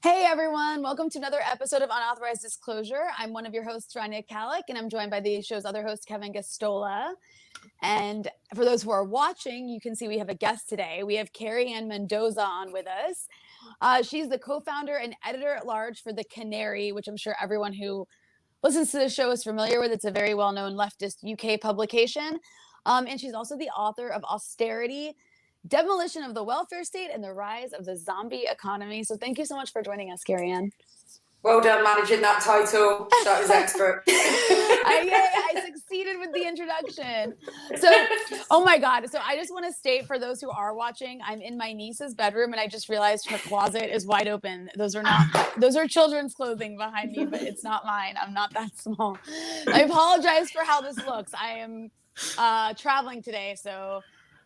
Hey everyone, welcome to another episode of Unauthorized Disclosure. I'm one of your hosts, Rania Kalik, and I'm joined by the show's other host, Kevin Gastola. And for those who are watching, you can see we have a guest today. We have Kerry-Anne Mendoza on with us. She's the co-founder and editor-at-large for the Canary, which I'm sure everyone who listens to the show is familiar with. It's a very well-known leftist UK publication. And she's also the author of Austerity, Demolition of the Welfare State and the Rise of the Zombie Economy. So thank you so much for joining us, Kerry-Anne. Well done managing that title. That was expert. I succeeded with the introduction. So, oh my God. So I just want to state for those who are watching, I'm in my niece's bedroom and I just realized her closet is wide open. Those are children's clothing behind me, but it's not mine. I'm not that small. I apologize for how this looks. I am traveling today, so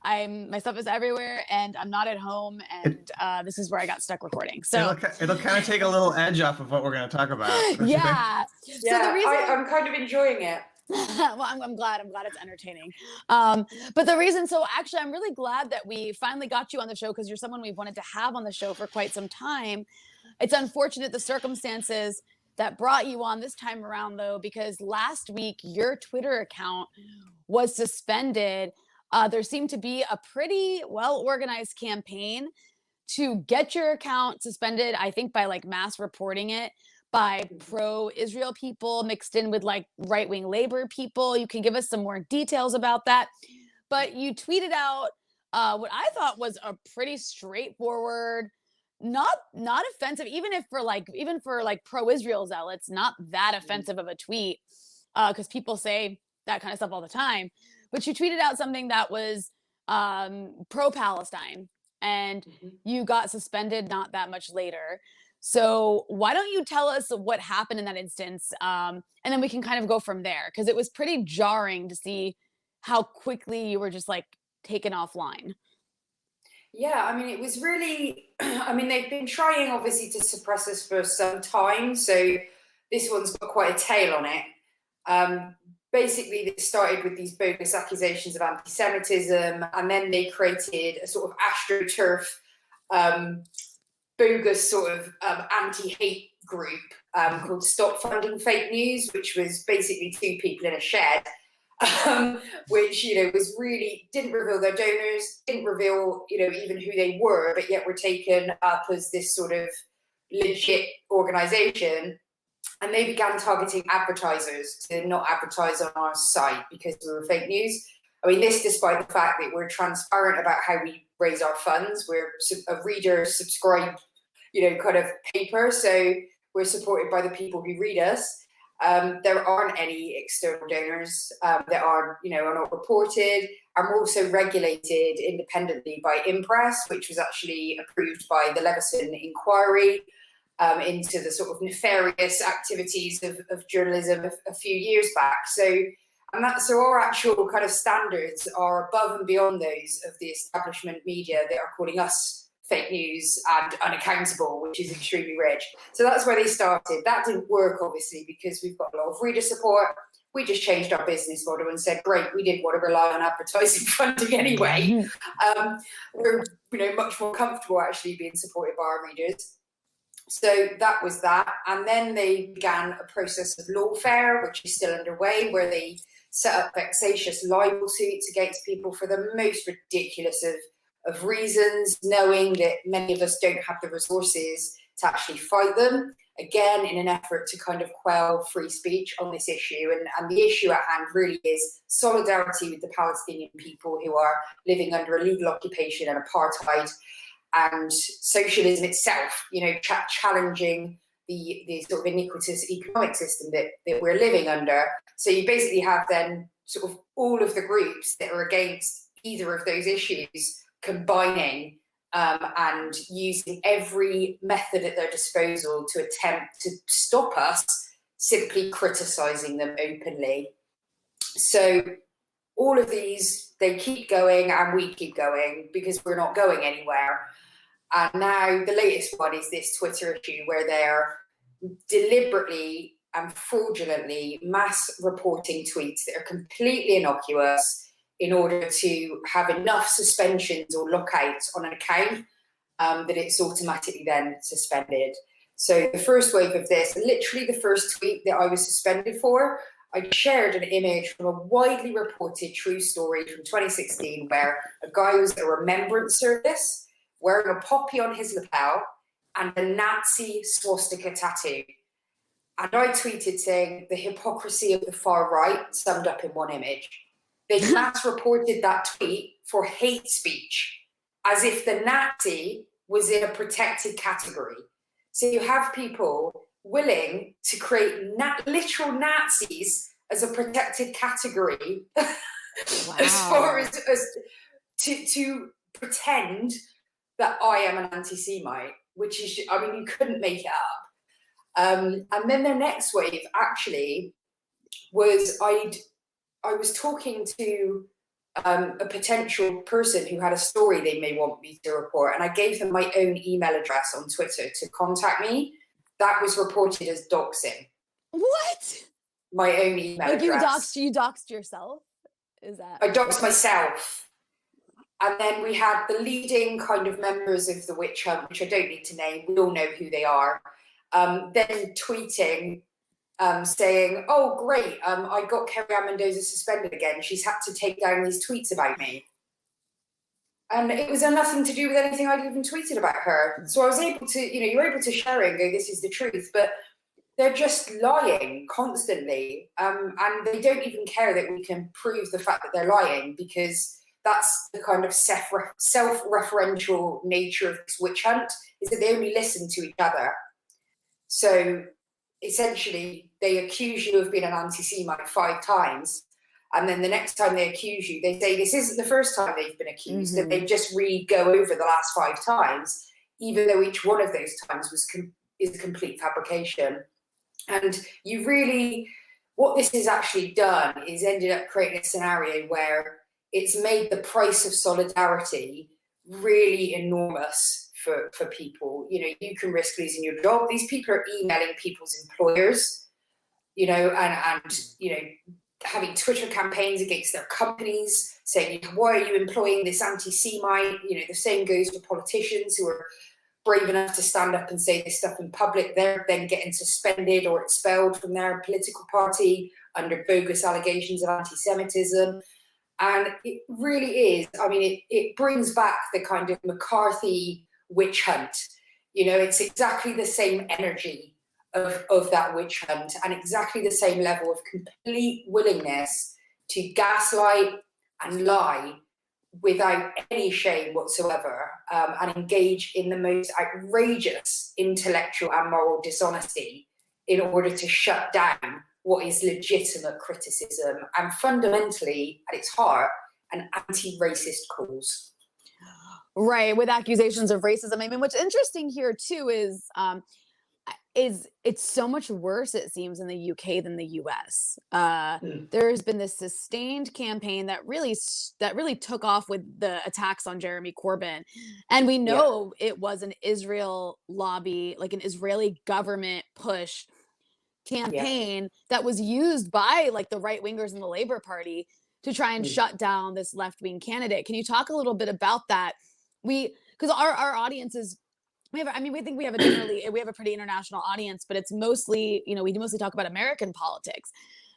my stuff is everywhere and I'm not at home, and this is where I got stuck recording. So it'll kind of take a little edge off of what we're going to talk about. Yeah. So the reason I'm kind of enjoying it. Well, I'm glad it's entertaining. But the reason, so actually I'm really glad that we finally got you on the show, because you're someone we've wanted to have on the show for quite some time. It's unfortunate the circumstances that brought you on this time around, though, because last week your Twitter account was suspended. There seemed to be a pretty well-organized campaign to get your account suspended, I think by like mass reporting it by pro-Israel people mixed in with like right-wing labor people. You can give us some more details about that. But you tweeted out what I thought was a pretty straightforward, not offensive, even for pro-Israel zealots, not that offensive of a tweet, because people say that kind of stuff all the time. But you tweeted out something that was pro-Palestine, and you got suspended not that much later. So why don't you tell us what happened in that instance, and then we can kind of go from there, because it was pretty jarring to see how quickly you were just like taken offline. Yeah, I mean, it was really, they've been trying obviously to suppress us for some time, so this one's got quite a tail on it. Basically, it started with these bogus accusations of anti-Semitism, and then they created a sort of AstroTurf, bogus sort of anti-hate group called Stop Funding Fake News, which was basically two people in a shed, which, was really, didn't reveal their donors, didn't reveal, even who they were, but yet were taken up as this sort of legit organization. And they began targeting advertisers to not advertise on our site because we were fake news. I mean, this despite the fact that we're transparent about how we raise our funds. We're a reader subscribed, kind of paper. So we're supported by the people who read us. There aren't any external donors that are not reported. And we're also regulated independently by Impress, which was actually approved by the Leveson inquiry into the sort of nefarious activities of journalism a few years back. So our actual kind of standards are above and beyond those of the establishment media that are calling us fake news and unaccountable, which is extremely rich. So that's where they started. That didn't work, obviously, because we've got a lot of reader support. We just changed our business model and said, great, we didn't want to rely on advertising funding anyway. We're much more comfortable actually being supported by our readers. So that was that. And then they began a process of lawfare, which is still underway, where they set up vexatious libel suits against people for the most ridiculous of reasons, knowing that many of us don't have the resources to actually fight them, again, in an effort to kind of quell free speech on this issue. And the issue at hand really is solidarity with the Palestinian people who are living under illegal occupation and apartheid, and socialism itself, challenging the sort of iniquitous economic system that we're living under. So you basically have then sort of all of the groups that are against either of those issues combining and using every method at their disposal to attempt to stop us simply criticising them openly. So all of these, they keep going and we keep going because we're not going anywhere. And now the latest one is this Twitter issue where they're deliberately and fraudulently mass reporting tweets that are completely innocuous in order to have enough suspensions or lockouts on an account that it's automatically then suspended. So the first wave of this, literally the first tweet that I was suspended for, I shared an image from a widely reported true story from 2016 where a guy was at a remembrance service wearing a poppy on his lapel and a Nazi swastika tattoo. And I tweeted saying the hypocrisy of the far right summed up in one image. They mass reported that tweet for hate speech, as if the Nazi was in a protected category. So you have people willing to create literal Nazis as a protected category, Wow. as far as to pretend that I am an anti-Semite, which is, I mean, you couldn't make it up. And then the next wave actually was I was talking to a potential person who had a story they may want me to report, and I gave them my own email address on Twitter to contact me. That was reported as doxing. What? My own email address. You doxed yourself? Is that? I doxed myself. And then we had the leading kind of members of the witch hunt, which I don't need to name. We all know who they are. Then tweeting, saying, "Oh, great! I got Kerry-Anne Mendoza suspended again. She's had to take down these tweets about me." And it was nothing to do with anything I'd even tweeted about her. So I was able to, you're able to share it and go, "This is the truth," but they're just lying constantly, and they don't even care that we can prove the fact that they're lying, because that's the kind of self-referential nature of this witch hunt, is that they only listen to each other. So essentially, they accuse you of being an anti-Semite 5 times, and then the next time they accuse you, they say this isn't the first time they've been accused, that they just go over the last 5 times, even though each one of those times is a complete fabrication. And you really, what this has actually done is ended up creating a scenario where it's made the price of solidarity really enormous for people. You can risk losing your job. These people are emailing people's employers, and having Twitter campaigns against their companies, saying, "Why are you employing this anti-Semite?" The same goes for politicians who are brave enough to stand up and say this stuff in public. They're then getting suspended or expelled from their political party under bogus allegations of anti-Semitism. And it really is, I mean, it brings back the kind of McCarthy witch hunt. It's exactly the same energy of that witch hunt, and exactly the same level of complete willingness to gaslight and lie without any shame whatsoever, and engage in the most outrageous intellectual and moral dishonesty in order to shut down what is legitimate criticism and fundamentally, at its heart, an anti-racist cause. Right, with accusations of racism. I mean, what's interesting here too is it's so much worse, it seems, in the UK than the US. There's been this sustained campaign that really took off with the attacks on Jeremy Corbyn, and we know it was an Israel lobby, like an Israeli government push campaign that was used by like the right wingers in the Labour Party to try and shut down this left wing candidate. Can you talk a little bit about that? Because our audience is. We think we have a pretty international audience, but it's mostly, we mostly talk about American politics.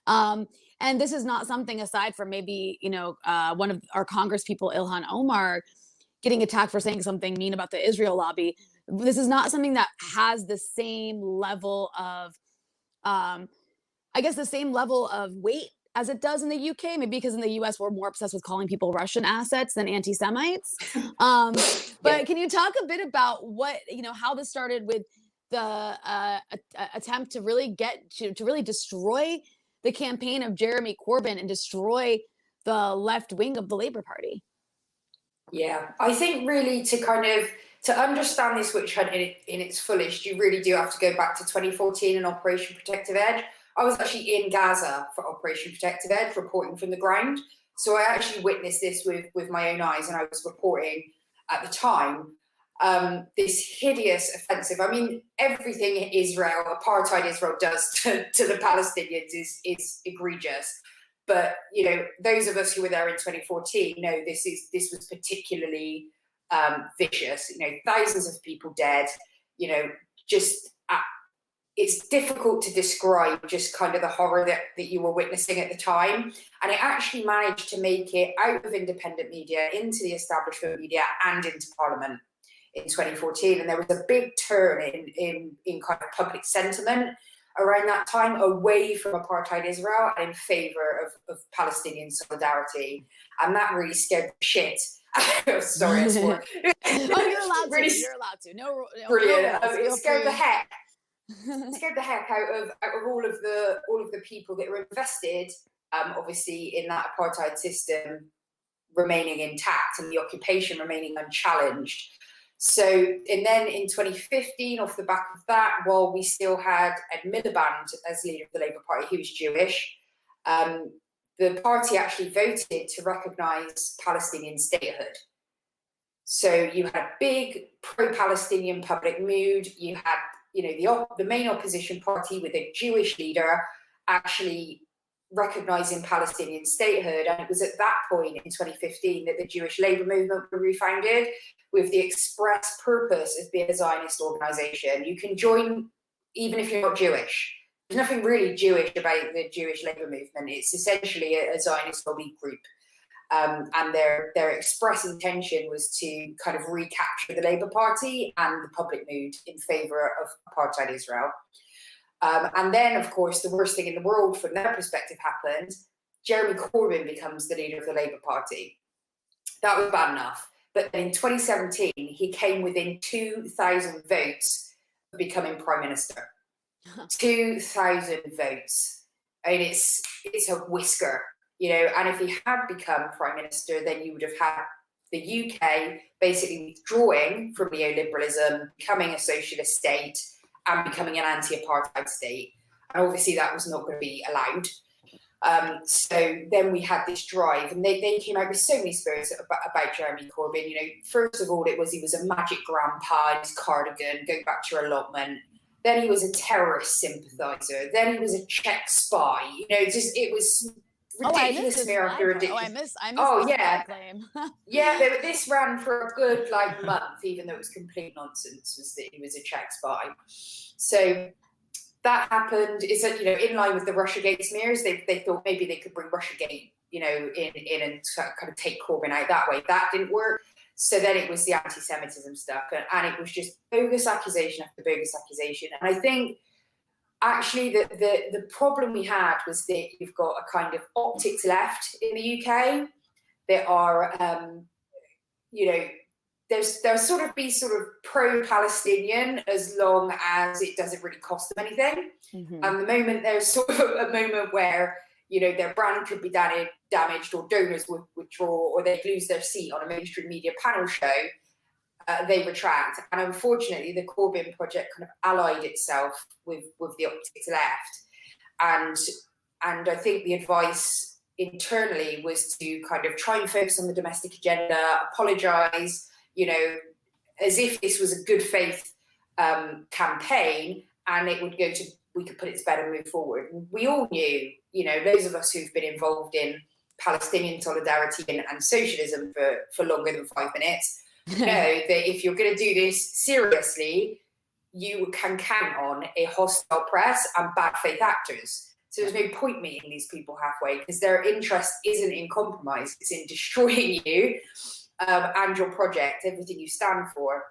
And this is not something, aside from maybe, one of our Congress people, Ilhan Omar, getting attacked for saying something mean about the Israel lobby. This is not something that has the same level of, the same level of weight as it does in the UK, maybe because in the US we're more obsessed with calling people Russian assets than anti-Semites. But can you talk a bit about how this started with the attempt to really to really destroy the campaign of Jeremy Corbyn and destroy the left wing of the Labour Party? Yeah, I think really to understand this witch hunt in its fullest, you really do have to go back to 2014 and Operation Protective Edge. I was actually in Gaza for Operation Protective Edge, reporting from the ground. So I actually witnessed this with my own eyes, and I was reporting at the time this hideous offensive. I mean, everything apartheid Israel does to the Palestinians is egregious. But, those of us who were there in 2014 know this was particularly vicious. Thousands of people dead, just it's difficult to describe just kind of the horror that you were witnessing at the time. And it actually managed to make it out of independent media into the establishment media and into Parliament in 2014. And there was a big turn in kind of public sentiment around that time, away from apartheid Israel and in favour of Palestinian solidarity. And that really scared the shit. Sorry, I swore. Oh, you're allowed to. You're allowed to. No, brilliant. No It scared the heck. Scared the heck out of all of the people that were invested, obviously, in that apartheid system remaining intact and the occupation remaining unchallenged. So, and then in 2015, off the back of that, while we still had Ed Miliband as leader of the Labour Party, he was Jewish, the party actually voted to recognise Palestinian statehood. So you had a big pro-Palestinian public mood. You had, the main opposition party with a Jewish leader actually recognising Palestinian statehood. And it was at that point in 2015 that the Jewish labour movement were refounded with the express purpose of being a Zionist organisation. You can join even if you're not Jewish. There's nothing really Jewish about the Jewish labour movement. It's essentially a Zionist lobby group. And their express intention was to kind of recapture the Labour Party and the public mood in favour of apartheid Israel. And then, of course, the worst thing in the world from their perspective happened. Jeremy Corbyn becomes the leader of the Labour Party. That was bad enough. But in 2017, he came within 2,000 votes of becoming Prime Minister. 2,000 votes. I mean, it's a whisker. And if he had become Prime Minister, then you would have had the UK basically withdrawing from neoliberalism, becoming a socialist state, and becoming an anti-apartheid state. And obviously that was not going to be allowed. So then we had this drive, and they came out with so many spirits about Jeremy Corbyn. First of all, he was a magic grandpa in his cardigan, going back to your allotment. Then he was a terrorist sympathiser. Then he was a Czech spy. It was ridiculous smear after ridiculous. I miss yeah, claim. Yeah, this ran for a good month, even though it was complete nonsense. Was that he was a Czech spy? So that happened. Is that in line with the Russiagate smears? They thought maybe they could bring Russiagate in and kind of take Corbyn out that way. That didn't work. So then it was the anti-Semitism stuff, and it was just bogus accusation after bogus accusation. And I think, actually, the problem we had was that you've got a kind of optics left in the UK that are, they'll sort of be pro-Palestinian as long as it doesn't really cost them anything. Mm-hmm. And the moment there's sort of a moment where, their brand could be damaged or donors would withdraw or they'd lose their seat on a mainstream media panel show, they retract. And unfortunately, the Corbyn project kind of allied itself with the optics left. And I think the advice internally was to kind of try and focus on the domestic agenda, apologise, as if this was a good faith campaign and it would we could put it to bed and move forward. And we all knew, those of us who've been involved in Palestinian solidarity and socialism for longer than 5 minutes, know that if you're going to do this seriously, you can count on a hostile press and bad faith actors. So there's no point meeting these people halfway because their interest isn't in compromise, it's in destroying you and your project, everything you stand for.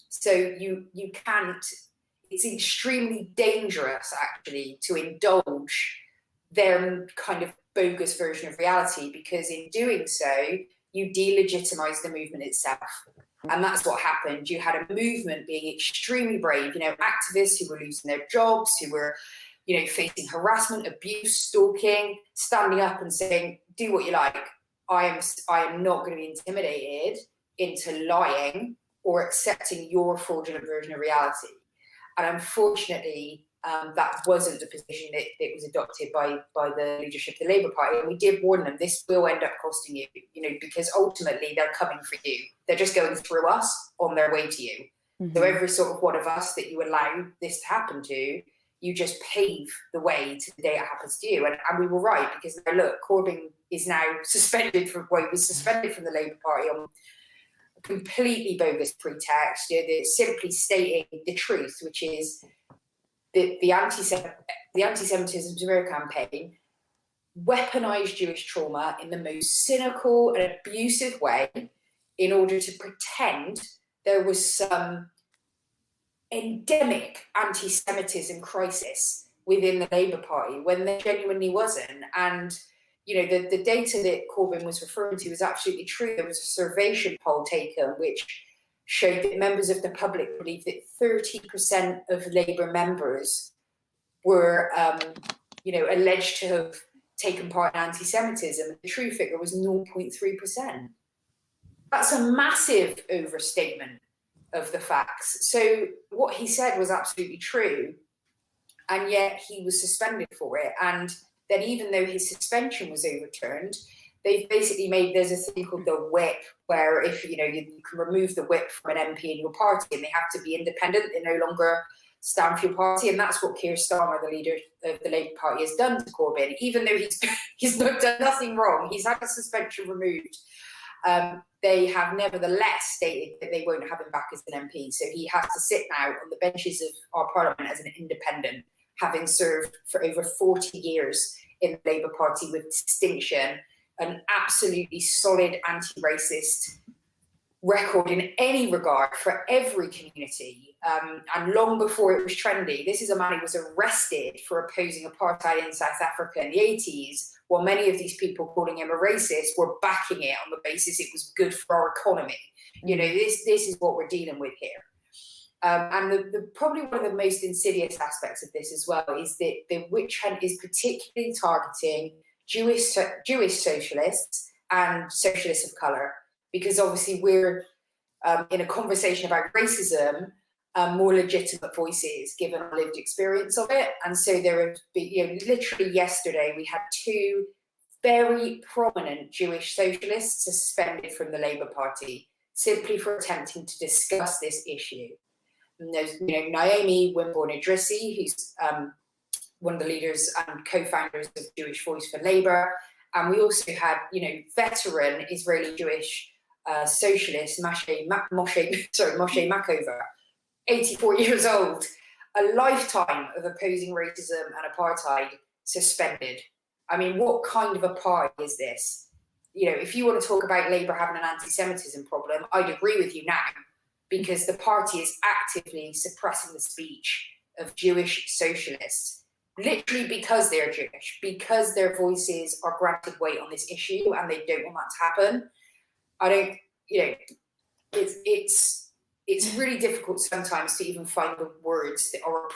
So you can't, it's extremely dangerous actually to indulge their kind of bogus version of reality, because in doing so, you delegitimize the movement itself. And that's what happened. You had a movement being extremely brave, activists who were losing their jobs, who were, facing harassment, abuse, stalking, standing up and saying, do what you like. I am not going to be intimidated into lying or accepting your fraudulent version of reality. And unfortunately, that wasn't the position that was adopted by the leadership of the Labour Party. And we did warn them, this will end up costing you, because ultimately they're coming for you. They're just going through us on their way to you. Mm-hmm. So every sort of one of us that you allow this to happen to, you just pave the way to the day it happens to you. And we were right, because now look, Corbyn is now suspended from the Labour Party on a completely bogus pretext. They're simply stating the truth, which is the anti-Semitism Zero campaign weaponized Jewish trauma in the most cynical and abusive way in order to pretend there was some endemic anti-Semitism crisis within the Labour Party when there genuinely wasn't. And the data that Corbyn was referring to was absolutely true. There was a Survation poll taken which showed that members of the public believe that 30% of Labour members were, alleged to have taken part in anti-Semitism. The true figure was 0.3%. That's a massive overstatement of the facts. So what he said was absolutely true, and yet he was suspended for it. And then even though his suspension was overturned, they've basically there's a thing called the whip, where if you can remove the whip from an MP in your party and they have to be independent, they no longer stand for your party. And that's what Keir Starmer, the leader of the Labour Party, has done to Corbyn. Even though he's not done nothing wrong, he's had a suspension removed. They have nevertheless stated that they won't have him back as an MP. So he has to sit now on the benches of our parliament as an independent, having served for over 40 years in the Labour Party with distinction, an absolutely solid anti-racist record in any regard for every community. And long before it was trendy, this is a man who was arrested for opposing apartheid in South Africa in the 80s, while many of these people calling him a racist were backing it on the basis it was good for our economy. This is what we're dealing with here. And the probably one of the most insidious aspects of this as well is that the witch hunt is particularly targeting Jewish socialists and socialists of colour, because obviously we're in a conversation about racism, more legitimate voices given our lived experience of it. And so there have been, literally yesterday we had two very prominent Jewish socialists suspended from the Labour Party simply for attempting to discuss this issue. And there's Naomi Wimborne-Idrissi, who's one of the leaders and co-founders of Jewish Voice for Labour. And we also had, veteran Israeli Jewish socialist Moshe Makover, 84 years old, a lifetime of opposing racism and apartheid, suspended. I mean, what kind of a party is this? If you want to talk about Labour having an anti-Semitism problem, I'd agree with you now, because the party is actively suppressing the speech of Jewish socialists, literally because they're Jewish, because their voices are granted weight on this issue and they don't want that to happen. It's really difficult sometimes to even find the words that are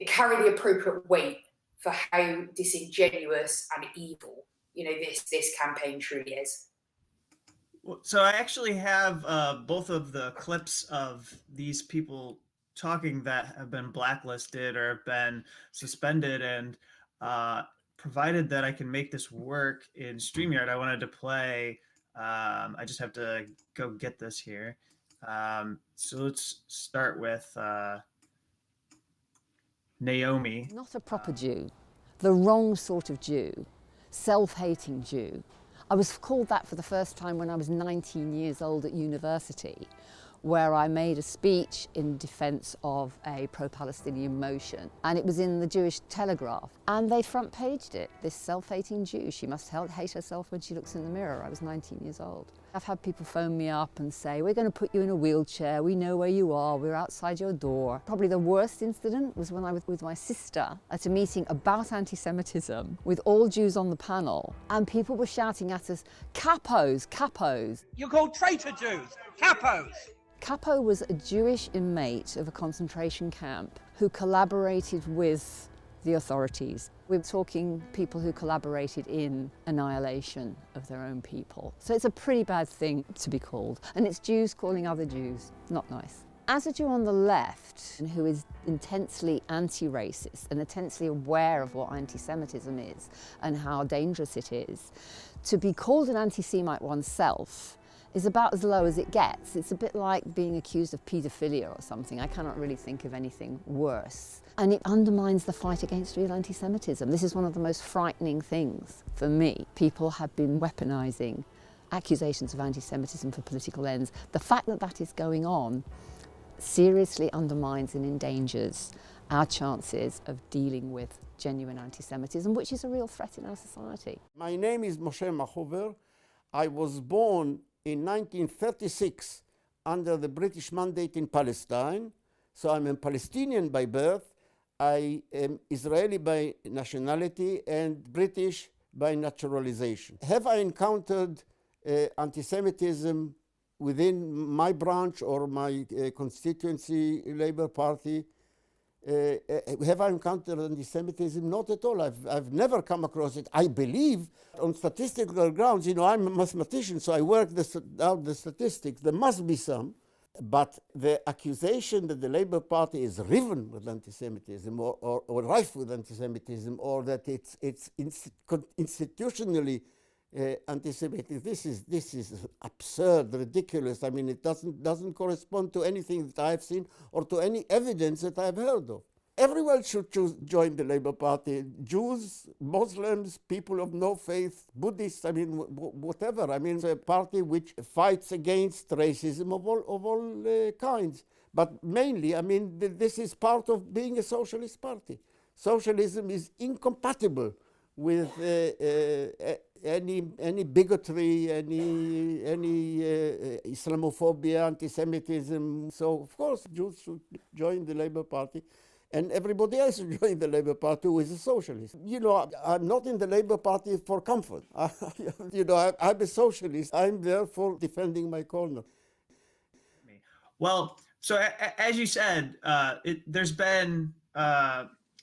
carry the appropriate weight for how disingenuous and evil, this campaign truly is. So I actually have both of the clips of these people talking that have been blacklisted or have been suspended, and provided that I can make this work in StreamYard, I wanted to play. I just have to go get this here. So let's start with Naomi. Not a proper Jew, the wrong sort of Jew, self-hating Jew. I was called that for the first time when I was 19 years old at university, where I made a speech in defence of a pro-Palestinian motion. And it was in the Jewish Telegraph. And they front-paged it, this self-hating Jew. She must hate herself when she looks in the mirror. I was 19 years old. I've had people phone me up and say, we're going to put you in a wheelchair, we know where you are, we're outside your door. Probably the worst incident was when I was with my sister at a meeting about anti-Semitism with all Jews on the panel, and people were shouting at us, capos, capos. You're called traitor Jews, capos. Capo was a Jewish inmate of a concentration camp who collaborated with the authorities. We're talking people who collaborated in annihilation of their own people. So it's a pretty bad thing to be called. And it's Jews calling other Jews. Not nice. As a Jew on the left, who is intensely anti-racist and intensely aware of what anti-Semitism is and how dangerous it is, to be called an anti-Semite oneself is about as low as it gets. It's a bit like being accused of paedophilia or something. I cannot really think of anything worse. And it undermines the fight against real anti-Semitism. This is one of the most frightening things for me. People have been weaponizing accusations of anti-Semitism for political ends. The fact that that is going on seriously undermines and endangers our chances of dealing with genuine anti-Semitism, which is a real threat in our society. My name is Moshe Machover. I was born in 1936 under the British mandate in Palestine. So I'm a Palestinian by birth. I am Israeli by nationality and British by naturalization. Have I encountered anti-Semitism within my branch or my constituency Labour Party? Have I encountered anti-Semitism? Not at all. I've never come across it. I believe on statistical grounds, you know, I'm a mathematician, so I work out the statistics. There must be some. But the accusation that the Labour Party is riven with anti-Semitism or rife with anti-Semitism, or that it's institutionally anti-Semitic, this is absurd, ridiculous. I mean, it doesn't correspond to anything that I've seen or to any evidence that I've heard of. Everyone should join the Labour Party. Jews, Muslims, people of no faith, Buddhists, I mean, whatever. I mean, it's a party which fights against racism of all kinds. But mainly, I mean, this is part of being a socialist party. Socialism is incompatible with any bigotry, any Islamophobia, anti-Semitism. So, of course, Jews should join the Labour Party. And everybody else should join the Labour Party who is a socialist. You know, I'm not in the Labour Party for comfort. You know, I'm a socialist. I'm there for defending my corner. Well, so as you said, there's been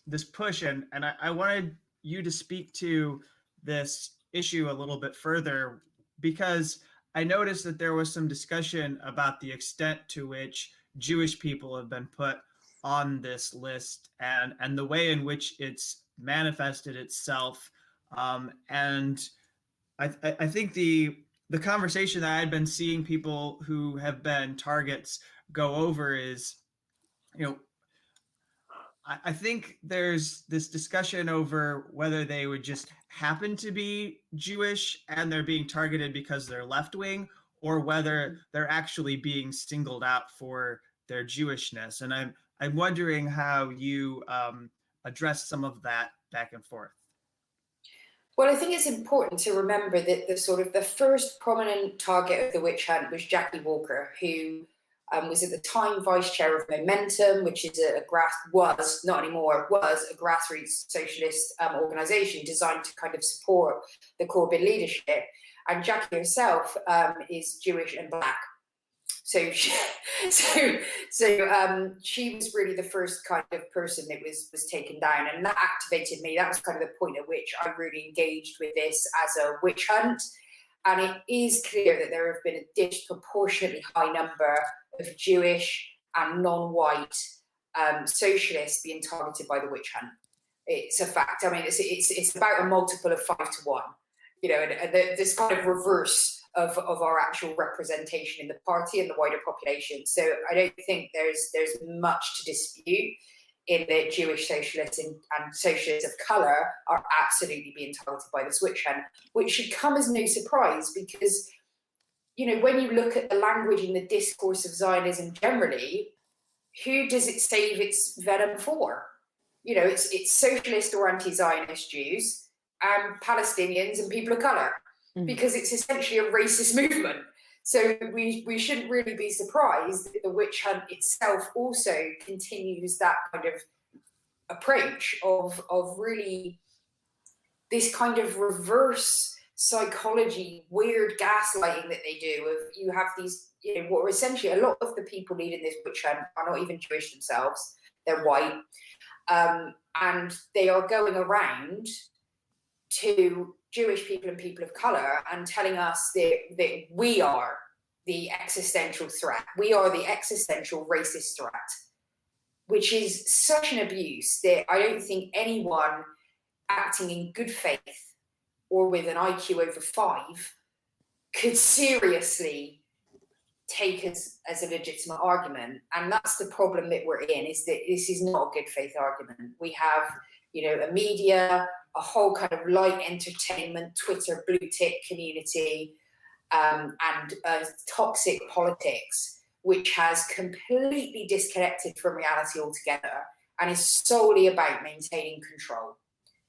this push, and I wanted you to speak to this issue a little bit further, because I noticed that there was some discussion about the extent to which Jewish people have been put on this list and the way in which it's manifested itself. And I think the conversation that I had been seeing people who have been targets go over is, you know, I think there's this discussion over whether they would just happen to be Jewish and they're being targeted because they're left-wing, or whether they're actually being singled out for their Jewishness. And I'm wondering how you address some of that back and forth. Well, I think it's important to remember that the first prominent target of the witch hunt was Jackie Walker, who was at the time vice chair of Momentum, which is was a grassroots socialist organisation designed to kind of support the Corbyn leadership. And Jackie herself is Jewish and black. So she was really the first kind of person that was taken down, and that activated me. That was kind of the point at which I really engaged with this as a witch hunt. And it is clear that there have been a disproportionately high number of Jewish and non-white socialists being targeted by the witch hunt. It's a fact. I mean, it's about a multiple of 5 to 1. You know, and this kind of reverse of our actual representation in the party and the wider population. So I don't think there's much to dispute in that Jewish socialists and socialists of colour are absolutely being targeted by the witch hunt, which should come as no surprise because, you know, when you look at the language and the discourse of Zionism generally, who does it save its venom for? You know, it's socialist or anti-Zionist Jews and Palestinians and people of colour. Because it's essentially a racist movement. So we shouldn't really be surprised that the witch hunt itself also continues that kind of approach of really this kind of reverse psychology, weird gaslighting that they do. Of you have these, you know, what are essentially a lot of the people leading this witch hunt are not even Jewish themselves; they're white, and they are going around to Jewish people and people of colour and telling us that we are the existential threat. We are the existential racist threat, which is such an abuse that I don't think anyone acting in good faith or with an IQ over 5 could seriously take as a legitimate argument. And that's the problem that we're in, is that this is not a good faith argument. We have, you know, a media, a whole kind of light entertainment, Twitter blue tick community, and toxic politics, which has completely disconnected from reality altogether and is solely about maintaining control.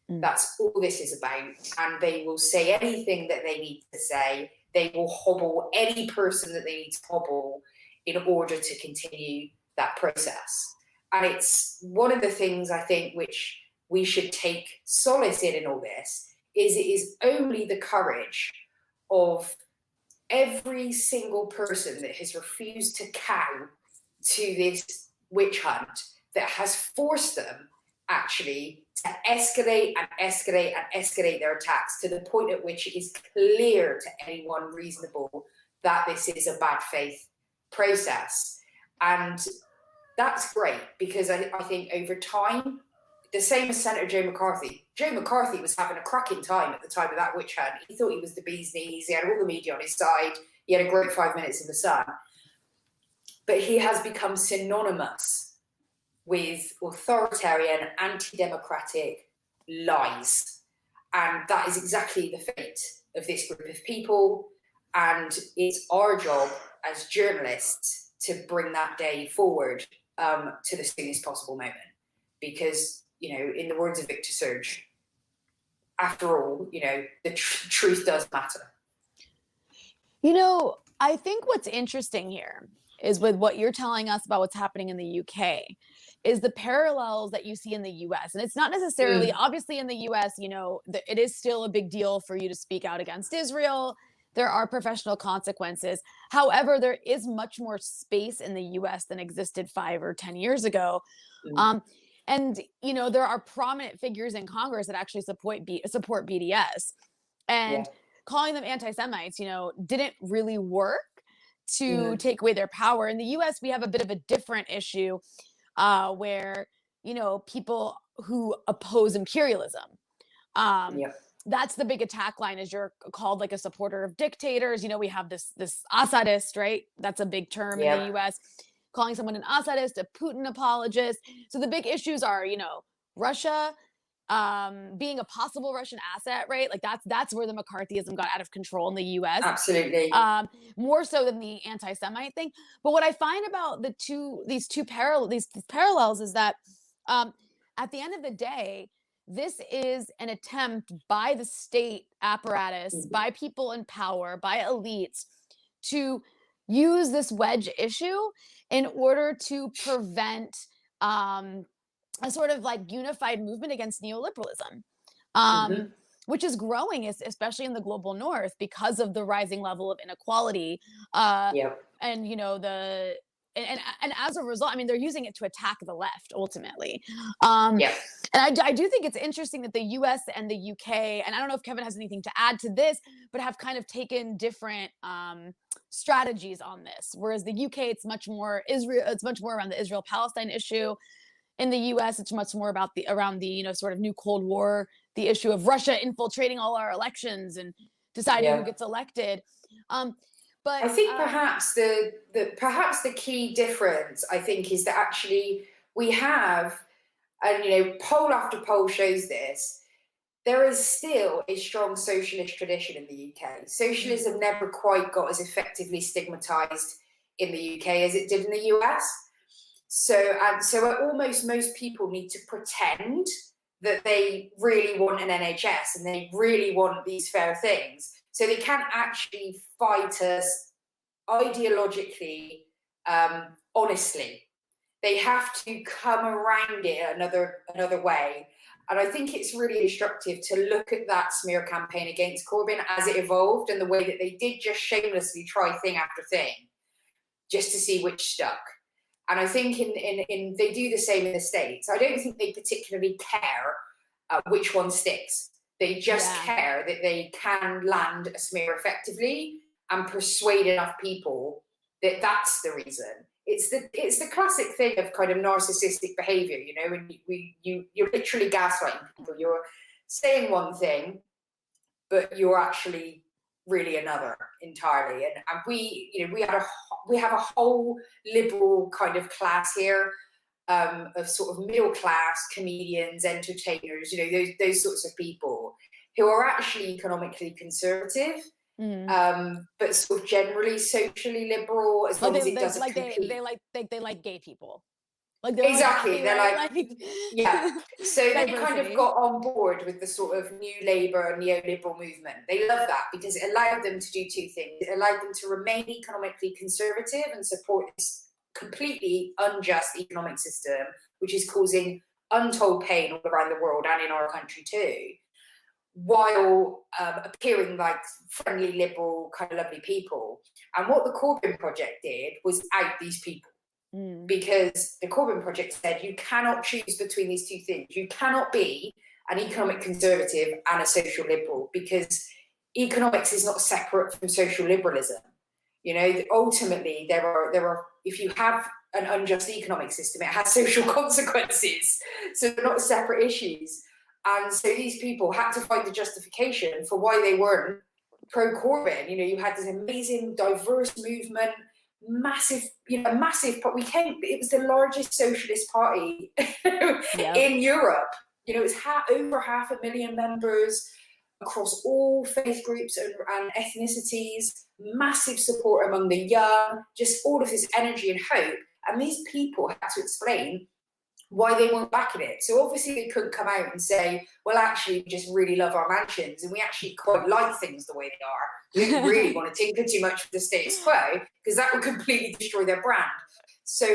That's all this is about. And they will say anything that they need to say. They will hobble any person that they need to hobble in order to continue that process. And it's one of the things I think which we should take solace in all this, is it is only the courage of every single person that has refused to cow to this witch hunt that has forced them actually to escalate and escalate and escalate their attacks to the point at which it is clear to anyone reasonable that this is a bad faith process. And that's great, because I think over time, the same as Senator Joe McCarthy. Joe McCarthy was having a cracking time at the time of that witch hunt. He thought he was the bee's knees. He had all the media on his side. He had a great 5 minutes in the sun. But he has become synonymous with authoritarian, anti-democratic lies. And that is exactly the fate of this group of people. And it's our job as journalists to bring that day forward to the soonest possible moment. Because, you know, in the words of Victor Surge, after all, you know, the truth does matter. You know, I think what's interesting here is with what you're telling us about what's happening in the UK is the parallels that you see in the US. And it's not necessarily, obviously in the US, you know, it is still a big deal for you to speak out against Israel. There are professional consequences. However, there is much more space in the US than existed 5 or 10 years ago. And, you know, there are prominent figures in Congress that actually support BDS. And calling them anti-Semites, you know, didn't really work to take away their power. In the US, we have a bit of a different issue where, you know, people who oppose imperialism. That's the big attack line, is you're called like a supporter of dictators. You know, we have this Assadist, right? That's a big term in the US. Calling someone an Assadist, a Putin apologist. So the big issues are, you know, Russia being a possible Russian asset, right? Like that's where the McCarthyism got out of control in the US. Absolutely. More so than the anti-Semite thing. But what I find about these parallels is that at the end of the day, this is an attempt by the state apparatus, by people in power, by elites, to use this wedge issue in order to prevent a sort of like unified movement against neoliberalism, which is growing, especially in the global north, because of the rising level of inequality. And, you know, and as a result, I mean, they're using it to attack the left ultimately. And I do think it's interesting that the US and the UK, and I don't know if Kevin has anything to add to this, but have kind of taken different strategies on this. Whereas the UK, it's much more around the Israel-Palestine issue. In the US, it's much more about around the, you know, sort of new Cold War, the issue of Russia infiltrating all our elections and deciding who gets elected. But I think perhaps the key difference, I think, is that actually we have, and you know, poll after poll shows this, there is still a strong socialist tradition in the UK. Socialism never quite got as effectively stigmatized in the UK as it did in the US. So almost most people need to pretend that they really want an NHS and they really want these fair things. So they can't actually fight us ideologically, honestly. They have to come around it another way. And I think it's really instructive to look at that smear campaign against Corbyn as it evolved, and the way that they did just shamelessly try thing after thing just to see which stuck. And I think in they do the same in the States. I don't think they particularly care which one sticks. They just care that they can land a smear effectively and persuade enough people that that's the reason. It's the classic thing of kind of narcissistic behavior, you know, when you're literally gaslighting people. You're saying one thing, but you're actually really another entirely. And we have a whole liberal kind of class here, of sort of middle class comedians, entertainers, you know, those sorts of people who are actually economically conservative but sort of generally socially liberal, as long as it doesn't compete. They like gay people. Exactly, they're like yeah. So they kind diversity. of got on board with the sort of new Labour neoliberal movement. They love that because it allowed them to do two things. It allowed them to remain economically conservative and support this completely unjust economic system, which is causing untold pain all around the world and in our country too, while appearing like friendly, liberal, kind of lovely people. And what the Corbyn Project did was out these people. Because the Corbyn Project said you cannot choose between these two things. You cannot be an economic conservative and a social liberal, because economics is not separate from social liberalism. You know, ultimately there are if you have an unjust economic system, it has social consequences. So they're not separate issues. And so these people had to find the justification for why they weren't pro-Corbyn. You know, you had this amazing diverse movement, massive, but it was the largest socialist party in Europe. You know, it's over 500,000 members across all faith groups and ethnicities, massive support among the young, just all of this energy and hope. And these people had to explain why they weren't backing it. So obviously they couldn't come out and say, well, actually, we just really love our mansions and we actually quite like things the way they are. We don't really want to tinker too much with the status quo, because that would completely destroy their brand. So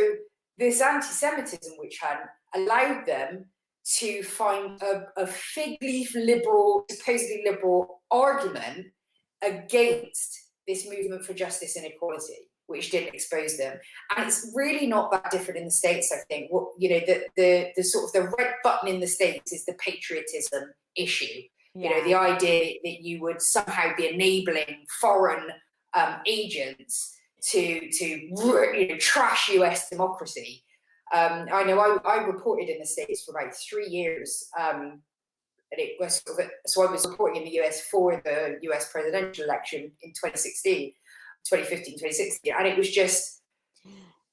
this anti-Semitism witch hunt allowed them to find a fig leaf liberal, supposedly liberal argument against this movement for justice and equality, which didn't expose them. And it's really not that different in the States, I think. What, you know, the sort of the red button in the States is the patriotism issue. You know, the idea that you would somehow be enabling foreign agents to trash US democracy. I know I reported in the States for about 3 years. And it was so I was reporting in the US for the US presidential election in 2015, 2016. And it was just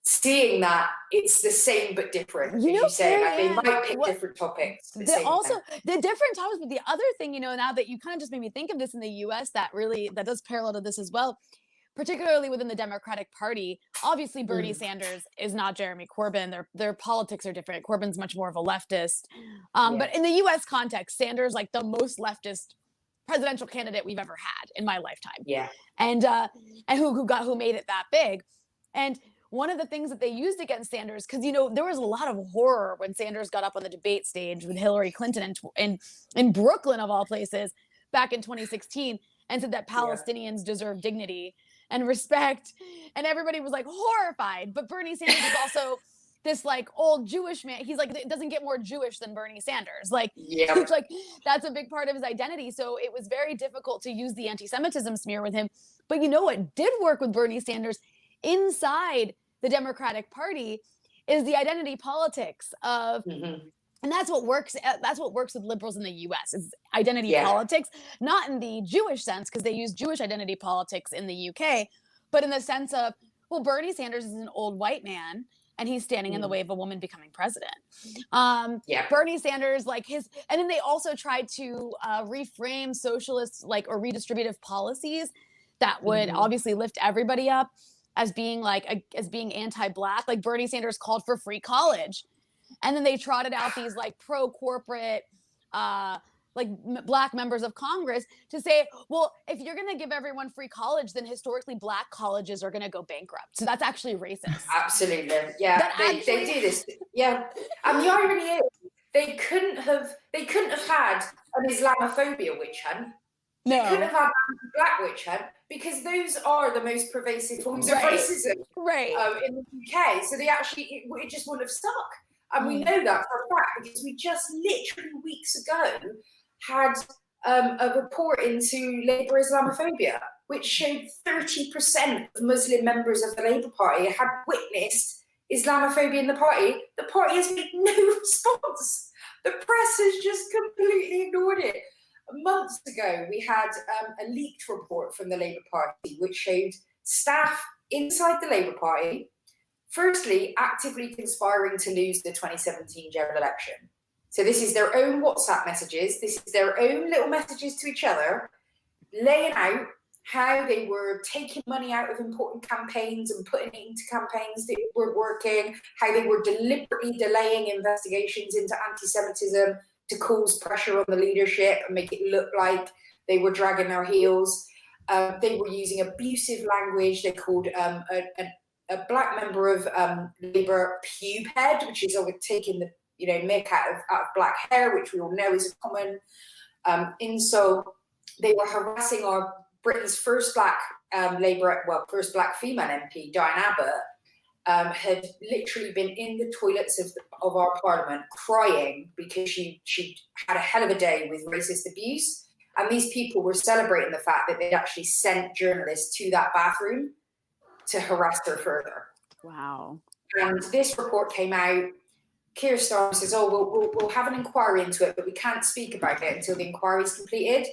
seeing that it's the same but different, as you say. Like they might pick different topics. The different topics, but the other thing, you know, now that you kind of just made me think of this in the US, that does parallel to this as well, particularly within the Democratic Party. Obviously, Bernie Sanders is not Jeremy Corbyn. Their politics are different. Corbyn's much more of a leftist. But in the US context, Sanders, like the most leftist presidential candidate we've ever had in my lifetime. Yeah. And who made it that big. And one of the things that they used against Sanders, because, you know, there was a lot of horror when Sanders got up on the debate stage with Hillary Clinton in Brooklyn, of all places, back in 2016, and said that Palestinians deserve dignity and respect. And everybody was like horrified. But Bernie Sanders is also this like old Jewish man. He's like, it doesn't get more Jewish than Bernie Sanders. Like, he's like, that's a big part of his identity. So it was very difficult to use the anti-Semitism smear with him. But you know what did work with Bernie Sanders inside the Democratic Party is the identity politics of, and that's what works. That's what works with liberals in the U.S. is identity politics, not in the Jewish sense, because they use Jewish identity politics in the U.K., but in the sense of, well, Bernie Sanders is an old white man and he's standing in the way of a woman becoming president. Bernie Sanders, like and then they also tried to reframe socialist, like, or redistributive policies that would obviously lift everybody up as being as being anti-Black. Like Bernie Sanders called for free college. And then they trotted out these like pro-corporate, Black members of Congress to say, well, if you're going to give everyone free college, then historically Black colleges are going to go bankrupt. So that's actually racist. Absolutely. Yeah, they do this. Yeah. And the irony is they couldn't have had an Islamophobia witch hunt. No. They couldn't have had an Black witch hunt, because those are the most pervasive forms of racism in the UK. So it just wouldn't have stuck. And we know that for a fact, because we just literally weeks ago had a report into Labour Islamophobia, which showed 30% of Muslim members of the Labour Party had witnessed Islamophobia in the party. The party has made no response. The press has just completely ignored it. Months ago, we had a leaked report from the Labour Party, which showed staff inside the Labour Party firstly actively conspiring to lose the 2017 general election. So this is their own WhatsApp messages. This is their own little messages to each other, laying out how they were taking money out of important campaigns and putting it into campaigns that weren't working, how they were deliberately delaying investigations into anti-Semitism to cause pressure on the leadership and make it look like they were dragging their heels. They were using abusive language. They called a black member of Labour pube head, which is taking the mick out of black hair, which we all know is a common insult. They were harassing our Britain's first black first black female MP, Diane Abbott, had literally been in the toilets of our parliament crying because she had a hell of a day with racist abuse. And these people were celebrating the fact that they'd actually sent journalists to that bathroom to harass her further. Wow. And this report came out. Keir Starmer says, we'll have an inquiry into it, but we can't speak about it until the inquiry is completed.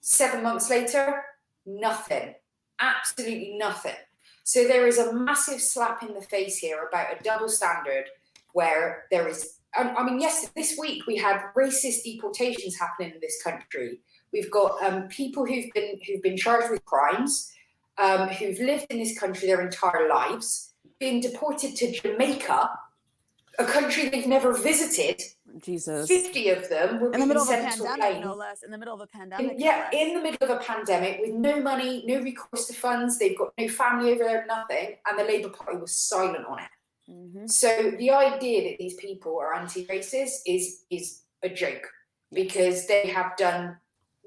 7 months later, nothing. Absolutely nothing. So there is a massive slap in the face here about a double standard where there is, yes, this week we had racist deportations happening in this country. We've got people who've been charged with crimes, who've lived in this country their entire lives, being deported to Jamaica, a country they've never visited. Jesus. 50 of them were in the middle of a sent to pandemic, no less. In the middle of a pandemic. In the middle of a pandemic with no money, no recourse to funds. They've got no family over there, nothing. And the Labour Party was silent on it. Mm-hmm. So the idea that these people are anti-racist is a joke, because they have done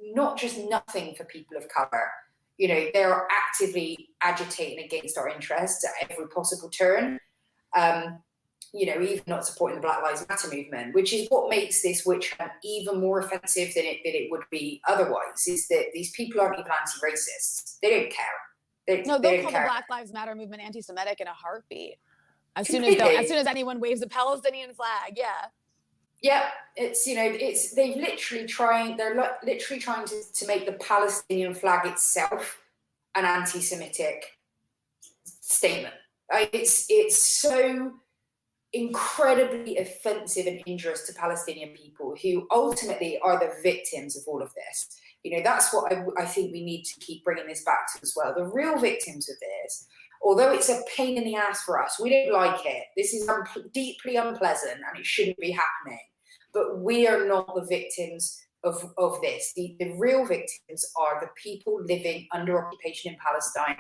not just nothing for people of colour. They're actively agitating against our interests at every possible turn. Even not supporting the Black Lives Matter movement, which is what makes this witch hunt even more offensive than it would be otherwise, is that these people aren't even anti-racists. They don't care. They'll call the Black Lives Matter movement anti-Semitic in a heartbeat. As soon as anyone waves a Palestinian flag, yeah. Yeah, they're literally trying to make the Palestinian flag itself an anti-Semitic statement. It's so incredibly offensive and injurious to Palestinian people, who ultimately are the victims of all of this. That's what I think we need to keep bringing this back to as well. The real victims of this, although it's a pain in the ass for us, we don't like it. This is deeply unpleasant and it shouldn't be happening. But we are not the victims of this. The real victims are the people living under occupation in Palestine,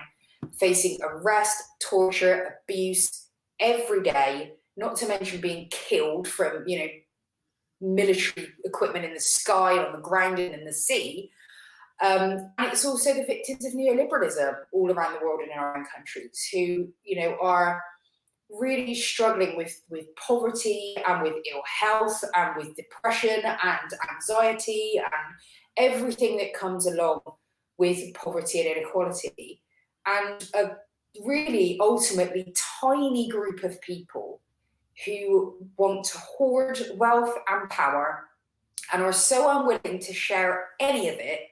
facing arrest, torture, abuse every day, not to mention being killed from, military equipment in the sky, on the ground, and in the sea. And it's also the victims of neoliberalism all around the world and in our own countries, who, are really struggling with poverty and with ill health and with depression and anxiety and everything that comes along with poverty and inequality. And a really ultimately tiny group of people who want to hoard wealth and power and are so unwilling to share any of it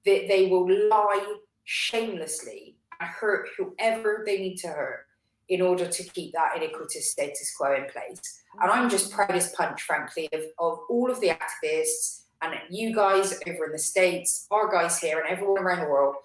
that they will lie shamelessly and hurt whoever they need to hurt in order to keep that iniquitous status quo in place. And I'm just proud as punch, frankly, of all of the activists and you guys over in the States, our guys here, and everyone around the world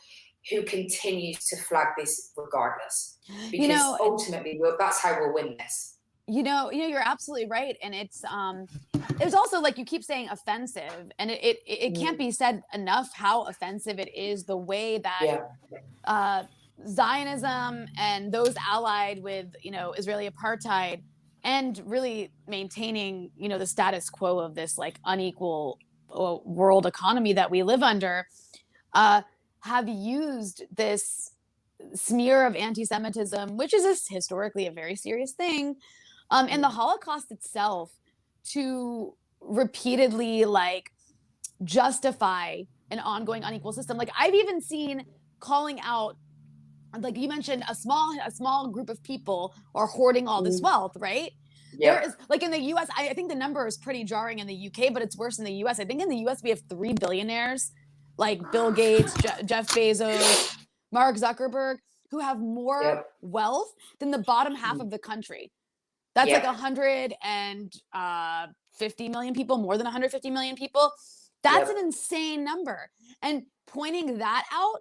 who continues to flag this regardless. Because ultimately, that's how we'll win this. You're absolutely right. And it's also, like you keep saying, offensive, and it can't be said enough how offensive it is, the way that Zionism and those allied with, Israeli apartheid and really maintaining, the status quo of this like unequal world economy that we live under, have used this smear of anti-Semitism, which is historically a very serious thing, and the Holocaust itself, to repeatedly justify an ongoing unequal system. Like I've even seen calling out, like you mentioned, a small group of people are hoarding all this wealth, right? Yeah. There is, like in the US, I think the number is pretty jarring in the UK, but it's worse in the US. I think in the US we have 3 billionaires, like Bill Gates, Jeff Bezos, Mark Zuckerberg, who have more wealth than the bottom half of the country. That's like 150 million people, more than 150 million people. That's an insane number. And pointing that out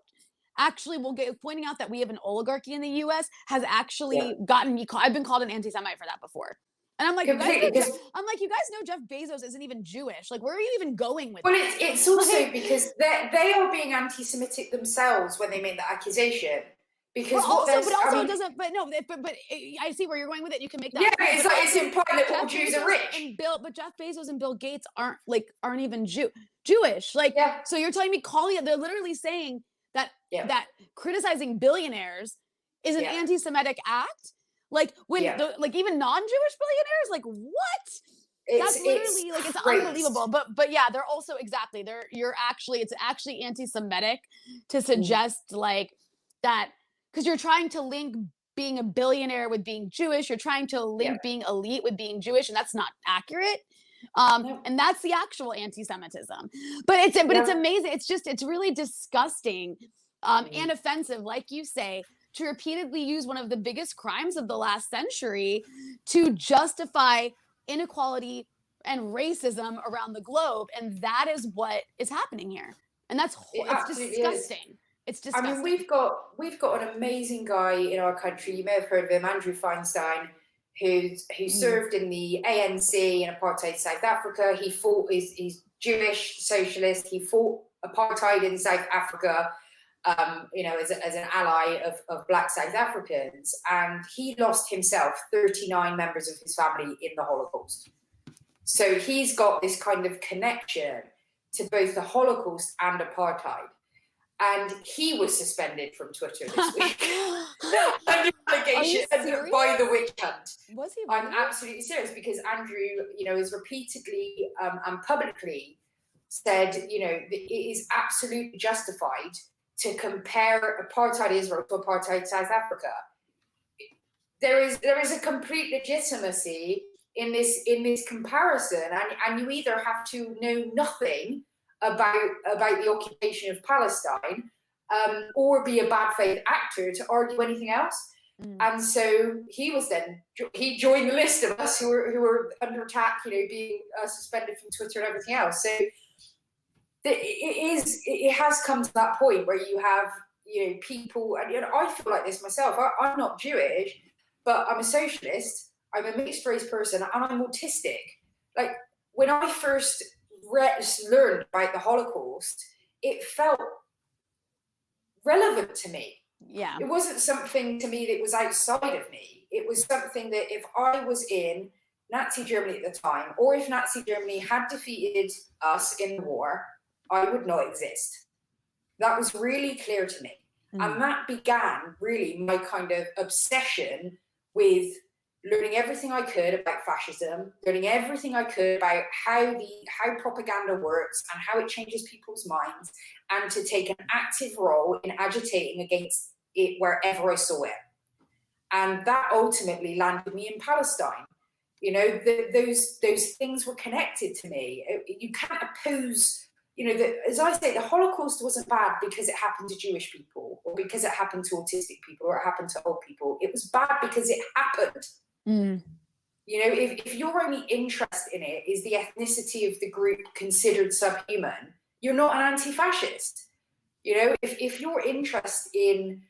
actually will get pointing out that we have an oligarchy in the US has actually gotten me I've been called an anti-Semite for that before. And I'm like, you guys know Jeff Bezos isn't even Jewish. Like, where are you even going with Well, that? it's also because they are being anti-Semitic themselves when they make that accusation. Because it doesn't. But no, but I see where you're going with it. You can make that. Yeah, point, it's but like it's also implying that all Jeff Jews are Bezos rich. but Jeff Bezos and Bill Gates aren't even Jewish. Like, so you're telling me they're literally saying that that criticizing billionaires is an anti-Semitic act. Like when like even non-Jewish billionaires, like what? That's literally like it's unbelievable. But yeah, they're also it's actually anti-Semitic to suggest like that, because you're trying to link being a billionaire with being Jewish. You're trying to link being elite with being Jewish, and that's not accurate. And that's the actual anti-Semitism. But it's amazing. It's really disgusting and offensive, like you say, to repeatedly use one of the biggest crimes of the last century to justify inequality and racism around the globe. And that is what is happening here. And it's disgusting. It's disgusting. I mean, we've got an amazing guy in our country. You may have heard of him, Andrew Feinstein, who served in the ANC in apartheid South Africa. He's Jewish socialist. He fought apartheid in South Africa, as an ally of Black South Africans. And he lost himself 39 members of his family in the Holocaust. So he's got this kind of connection to both the Holocaust and apartheid. And he was suspended from Twitter this week under allegation by the witch hunt. Was he? Really? I'm absolutely serious, because Andrew, has repeatedly and publicly said, it is absolutely justified to compare apartheid Israel to apartheid South Africa. There is a complete legitimacy in this comparison, and you either have to know nothing about the occupation of Palestine, or be a bad faith actor to argue anything else. And so he joined the list of us who were under attack, being suspended from Twitter and everything else. So it has come to that point where you have people, and I feel like this myself. I'm not Jewish, but I'm a socialist. I'm a mixed race person, and I'm autistic. Like, when I first learned about the Holocaust, it felt relevant to me. Yeah. It wasn't something to me that was outside of me. It was something that if I was in Nazi Germany at the time, or if Nazi Germany had defeated us in the war, I would not exist. That was really clear to me. And that began really my kind of obsession with learning everything I could about fascism, learning everything I could about how propaganda works and how it changes people's minds, and to take an active role in agitating against it wherever I saw it. And that ultimately landed me in Palestine. Those things were connected to me. You can't oppose, as I say, the Holocaust wasn't bad because it happened to Jewish people, or because it happened to autistic people, or it happened to old people. It was bad because it happened. If your only interest in it is the ethnicity of the group considered subhuman, you're not an anti-fascist. If your interest in,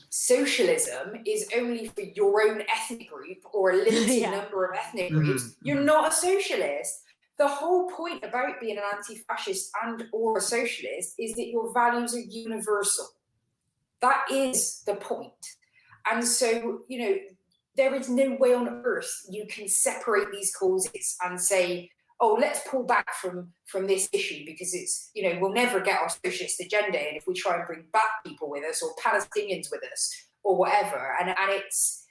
socialism is only for your own ethnic group or a limited number of ethnic groups, you're not a socialist. The whole point about being an anti-fascist and or a socialist is that your values are universal. That is the point. And so, there is no way on earth you can separate these causes and say, oh, let's pull back from this issue because it's, we'll never get our socialist agenda in if we try and bring black people with us or Palestinians with us or whatever. And it's,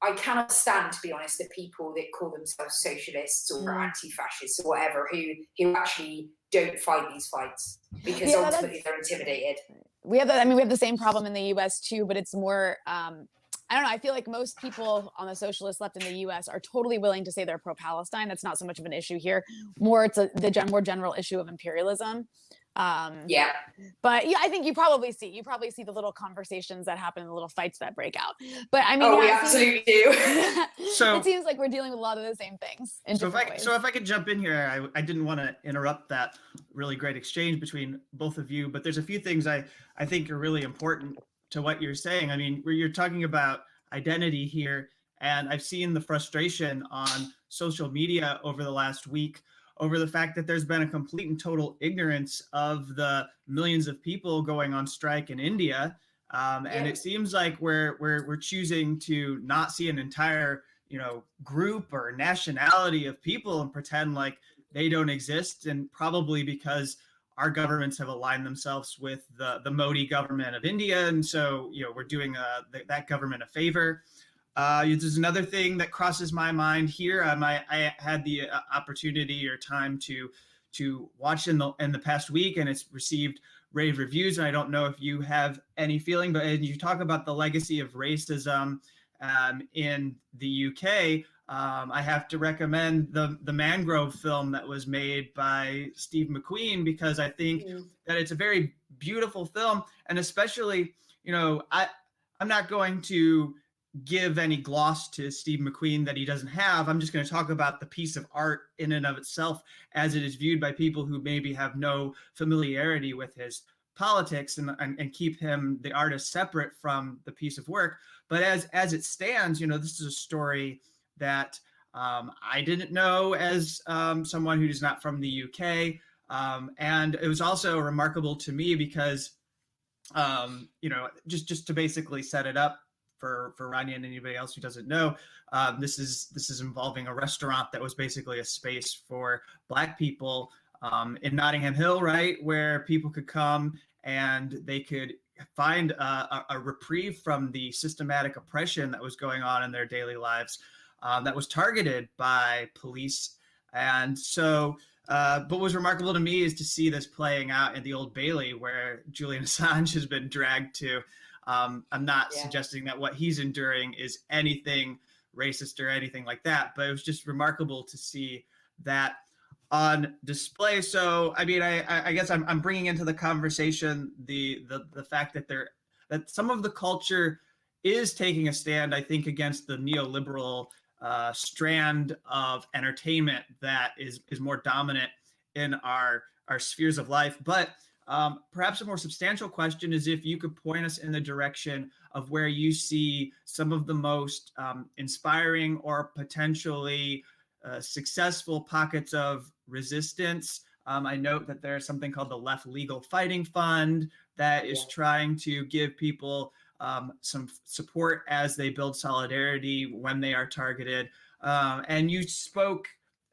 I cannot stand, to be honest, the people that call themselves socialists or anti-fascists or whatever who actually don't fight these fights because ultimately they're intimidated. We have that. We have the same problem in the US too, but it's more, I don't know. I feel like most people on the socialist left in the U.S. are totally willing to say they're pro-Palestine. That's not so much of an issue here. More, it's the more general issue of imperialism. Yeah. But yeah, I think you probably see the little conversations that happen, the little fights that break out. But I mean, Oh, we yeah, absolutely do. So it seems like we're dealing with a lot of the same things in different ways. So if I could jump in here, I didn't want to interrupt that really great exchange between both of you, but there's a few things I think are really important to what you're saying. I mean, where you're talking about identity here, and I've seen the frustration on social media over the last week over the fact that there's been a complete and total ignorance of the millions of people going on strike in India. And it seems like we're choosing to not see an entire group or nationality of people and pretend like they don't exist, and probably because our governments have aligned themselves with the Modi government of India, and so we're doing that government a favor. There's another thing that crosses my mind here. I had the opportunity or time to watch in the past week, and it's received rave reviews. And I don't know if you have any feeling, but as you talk about the legacy of racism in the UK, I have to recommend the Mangrove film that was made by Steve McQueen, because I think that it's a very beautiful film, and especially I'm not going to give any gloss to Steve McQueen that he doesn't have. I'm just going to talk about the piece of art in and of itself as it is viewed by people who maybe have no familiarity with his politics, and keep him, the artist, separate from the piece of work. But as it stands, this is a story that I didn't know as someone who is not from the UK. And it was also remarkable to me because, just to basically set it up for Rania and anybody else who doesn't know, this is involving a restaurant that was basically a space for Black people in Notting Hill, right, where people could come and they could find a reprieve from the systematic oppression that was going on in their daily lives, that was targeted by police. And so, but what was remarkable to me is to see this playing out in the Old Bailey, where Julian Assange has been dragged to. I'm not suggesting that what he's enduring is anything racist or anything like that, but it was just remarkable to see that on display. So, I mean, I guess I'm bringing into the conversation the fact that some of the culture is taking a stand, I think, against the neoliberal strand of entertainment that is more dominant in our spheres of life. But perhaps a more substantial question is if you could point us in the direction of where you see some of the most inspiring or potentially successful pockets of resistance. I note that there's something called the Left Legal Fighting Fund that is trying to give people some support as they build solidarity when they are targeted. And you spoke,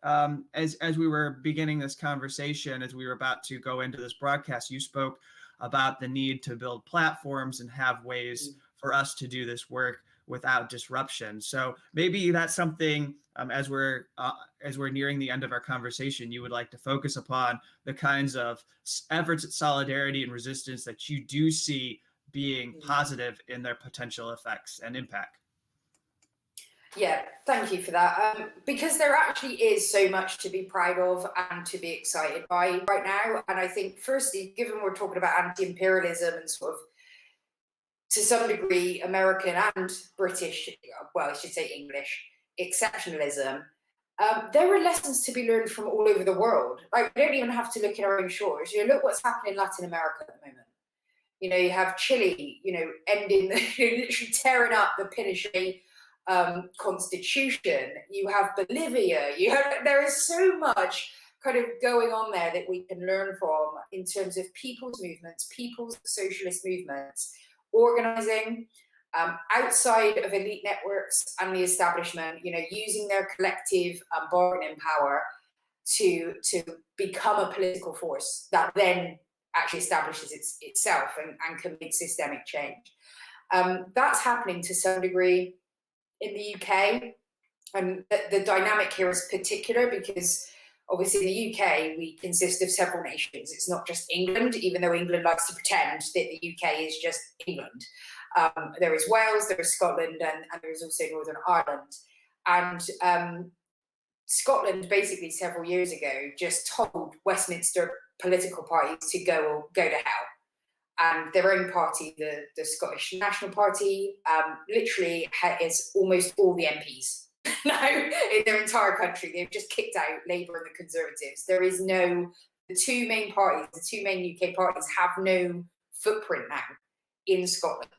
as we were beginning this conversation, as we were about to go into this broadcast, you spoke about the need to build platforms and have ways for us to do this work without disruption. So maybe that's something, as we're nearing the end of our conversation, you would like to focus upon the kinds of efforts at solidarity and resistance that you do see being positive in their potential effects and impact. Yeah, thank you for that. Because there actually is so much to be proud of and to be excited by right now. And I think, firstly, given we're talking about anti-imperialism and sort of, to some degree, American and British, well, I should say English, exceptionalism, there are lessons to be learned from all over the world. Like, we don't even have to look at our own shores. Look what's happening in Latin America at the moment. You have Chile, ending, literally tearing up the Pinochet constitution. You have Bolivia. There is so much kind of going on there that we can learn from in terms of people's movements, people's socialist movements, organizing outside of elite networks and the establishment, using their collective bargaining power to become a political force that then actually establishes itself and can make systemic change. That's happening to some degree in the UK. And the dynamic here is particular because obviously in the UK, we consist of several nations. It's not just England, even though England likes to pretend that the UK is just England. There is Wales, there is Scotland, and there is also Northern Ireland. And Scotland basically several years ago just told Westminster political parties to go to hell. And their own party, the Scottish National Party, literally is almost all the MPs now in their entire country. They've just kicked out Labour and the Conservatives. There is no, the two main parties, the two main UK parties have no footprint now in Scotland.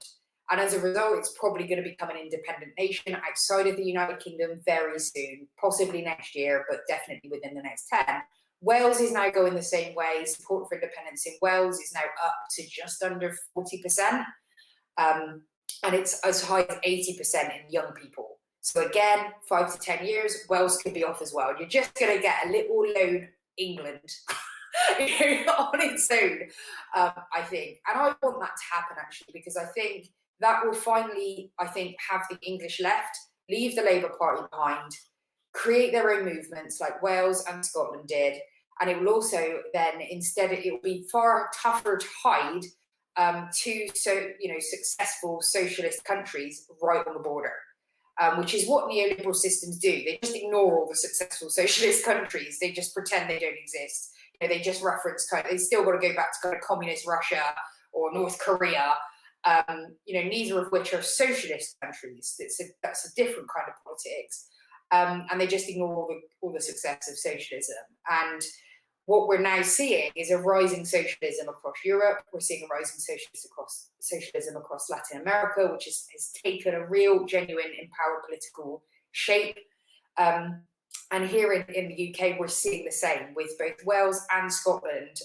And as a result, it's probably going to become an independent nation outside of the United Kingdom very soon, possibly next year, but definitely within the next 10. Wales is now going the same way. Support for independence in Wales is now up to just under 40%. And it's as high as 80% in young people. So again, 5 to 10 years, Wales could be off as well. You're just going to get a little lone England on its own, I think. And I want that to happen, actually, because I think that will finally, have the English left leave the Labour Party behind, create their own movements like Wales and Scotland did. And it will also then, instead, it will be far tougher to hide two successful socialist countries right on the border, which is what neoliberal systems do. They just ignore all the successful socialist countries. They just pretend they don't exist. They just reference they still got to go back to kind of communist Russia or North Korea. Neither of which are socialist countries. That's a different kind of politics. And they just ignore all the success of socialism. And what we're now seeing is a rising socialism across Europe. We're seeing a rising socialism across Latin America, which has taken a real, genuine, empowered political shape. And here in the UK, we're seeing the same with both Wales and Scotland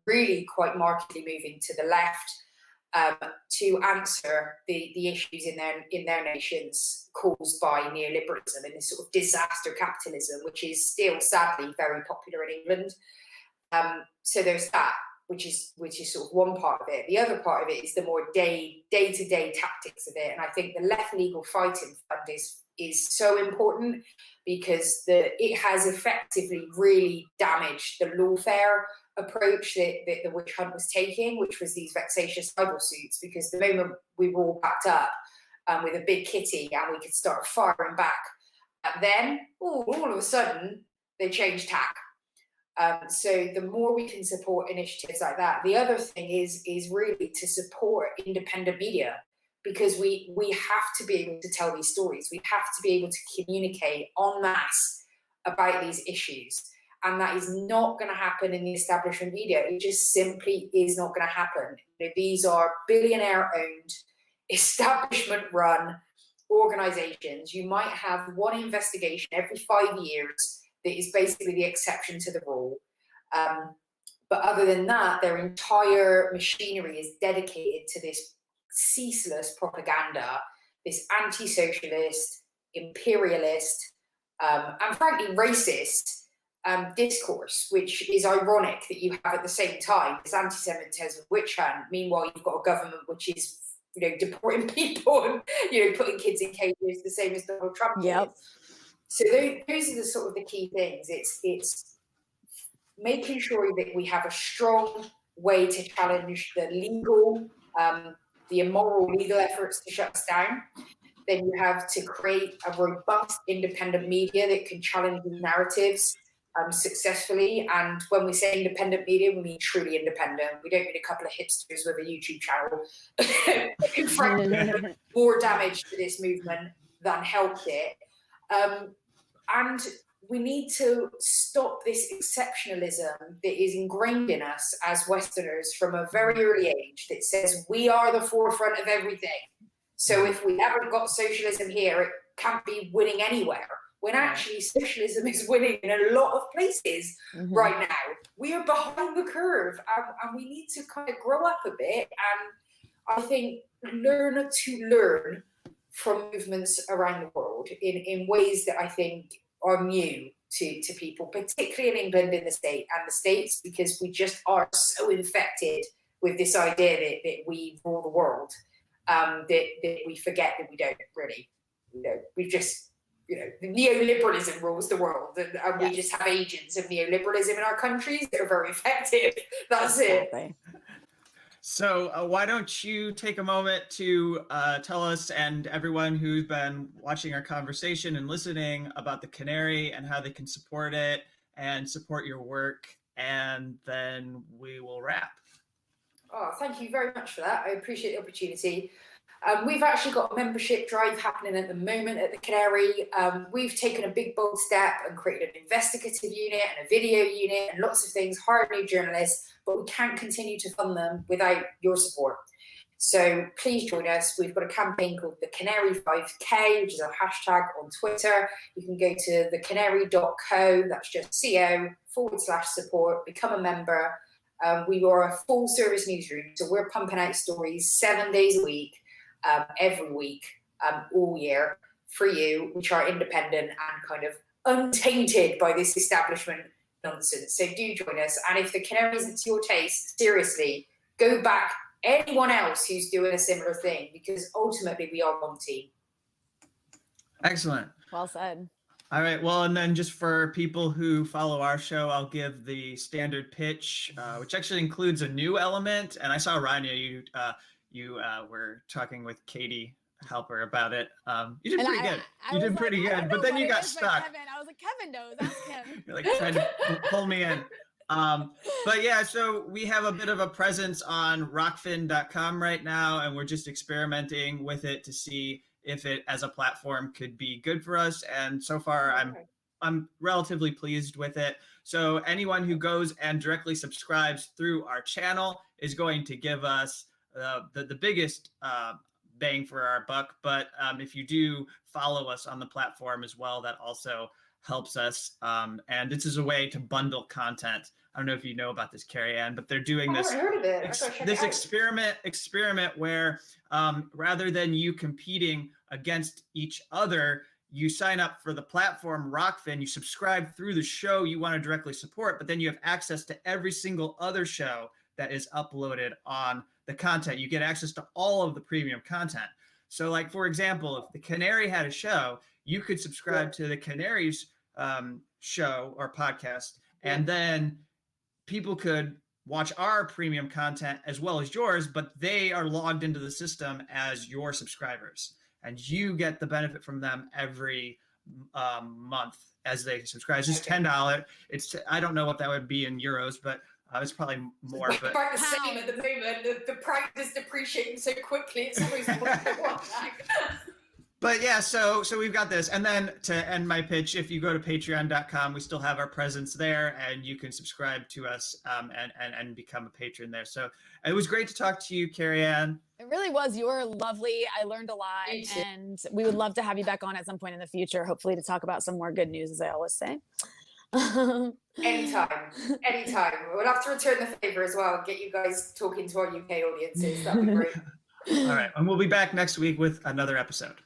really quite markedly moving to the left to answer the issues in their nations caused by neoliberalism and this sort of disaster capitalism, which is still sadly very popular in England. So there's that, which is sort of one part of it. The other part of it is the more day-to-day tactics of it, and I think the Left Legal Fighting Fund is so important because it has effectively really damaged the lawfare approach that the witch hunt was taking, which was these vexatious libel suits, because the moment we were all backed up with a big kitty and we could start firing back, then all of a sudden they changed tack. So the more we can support initiatives like that, the other thing is really to support independent media, because we have to be able to tell these stories. We have to be able to communicate en masse about these issues. And that is not going to happen in the establishment media. It just simply is not going to happen. These are billionaire-owned, establishment-run organizations. You might have one investigation every 5 years that is basically the exception to the rule. But other than that, their entire machinery is dedicated to this ceaseless propaganda, this anti-socialist, imperialist, and frankly racist discourse, which is ironic that you have at the same time this anti-Semitism witch hunt. Meanwhile, you've got a government which is, deporting people and putting kids in cages, the same as Donald Trump did. So those are the sort of the key things. It's making sure that we have a strong way to challenge the legal, the immoral legal efforts to shut us down. Then you have to create a robust independent media that can challenge the narratives successfully. And when we say independent media, we mean truly independent. We don't mean a couple of hipsters with a YouTube channel who frankly more damage to this movement than helped it. And we need to stop this exceptionalism that is ingrained in us as Westerners from a very early age that says we are the forefront of everything. So if we haven't got socialism here, it can't be winning anywhere. When actually socialism is winning in a lot of places right now. We are behind the curve, and we need to kind of grow up a bit and I think learn from movements around the world in ways that I think are new to people, particularly in England and the States, because we just are so infected with this idea that we rule the world, that we forget that we don't really. We've just, neoliberalism rules the world, and we just have agents of neoliberalism in our countries that are very effective. That's it. So why don't you take a moment to tell us and everyone who's been watching our conversation and listening about the Canary and how they can support it and support your work and then we will wrap. Oh, thank you very much for that. I appreciate the opportunity. We've actually got a membership drive happening at the moment at the Canary. We've taken a big, bold step and created an investigative unit and a video unit and lots of things, hired new journalists, but we can't continue to fund them without your support. So please join us. We've got a campaign called the Canary 5K, which is a hashtag on Twitter. You can go to thecanary.co, that's just co/support, become a member. We are a full service newsroom, so we're pumping out stories 7 days a week, every week, all year for you, which are independent and kind of untainted by this establishment nonsense. So do join us. And if the Canary isn't to your taste, seriously, go back anyone else who's doing a similar thing, because ultimately we are one team. Excellent. Well said. All right. Well, and then just for people who follow our show, I'll give the standard pitch, which actually includes a new element. And I saw, Rania, you were talking with Katie Halper about it. You did pretty good. You did pretty good, but then you got stuck. Kevin. I was like, Kevin knows, ask him. You're like trying to pull me in. But yeah, so we have a bit of a presence on rockfin.com right now, and we're just experimenting with it to see if it as a platform could be good for us. And so far I'm relatively pleased with it. So anyone who goes and directly subscribes through our channel is going to give us the biggest bang for our buck. But if you do follow us on the platform as well, that also helps us. And this is a way to bundle content. I don't know if you know about this, Kerry-Anne, but they're doing this experiment where rather than you competing against each other, you sign up for the platform Rockfin, you subscribe through the show you want to directly support, but then you have access to every single other show that is uploaded on the content. You get access to all of the premium content. So like, for example, if the Canary had a show, you could subscribe to the Canary's show or podcast, and then people could watch our premium content as well as yours, but they are logged into the system as your subscribers, and you get the benefit from them every month as they subscribe. It's just $10. I don't know what that would be in euros, but it's probably more. But about the same at the moment. The price is depreciating so quickly. It's always more. But yeah, so we've got this. And then to end my pitch, if you go to patreon.com, we still have our presence there, and you can subscribe to us and become a patron there. So it was great to talk to you, Kerry-Anne. It really was. You were lovely. I learned a lot, and we would love to have you back on at some point in the future, hopefully to talk about some more good news, as I always say. Anytime. We'll have to return the favor as well and get you guys talking to our UK audiences. That'd be great. All right. And we'll be back next week with another episode.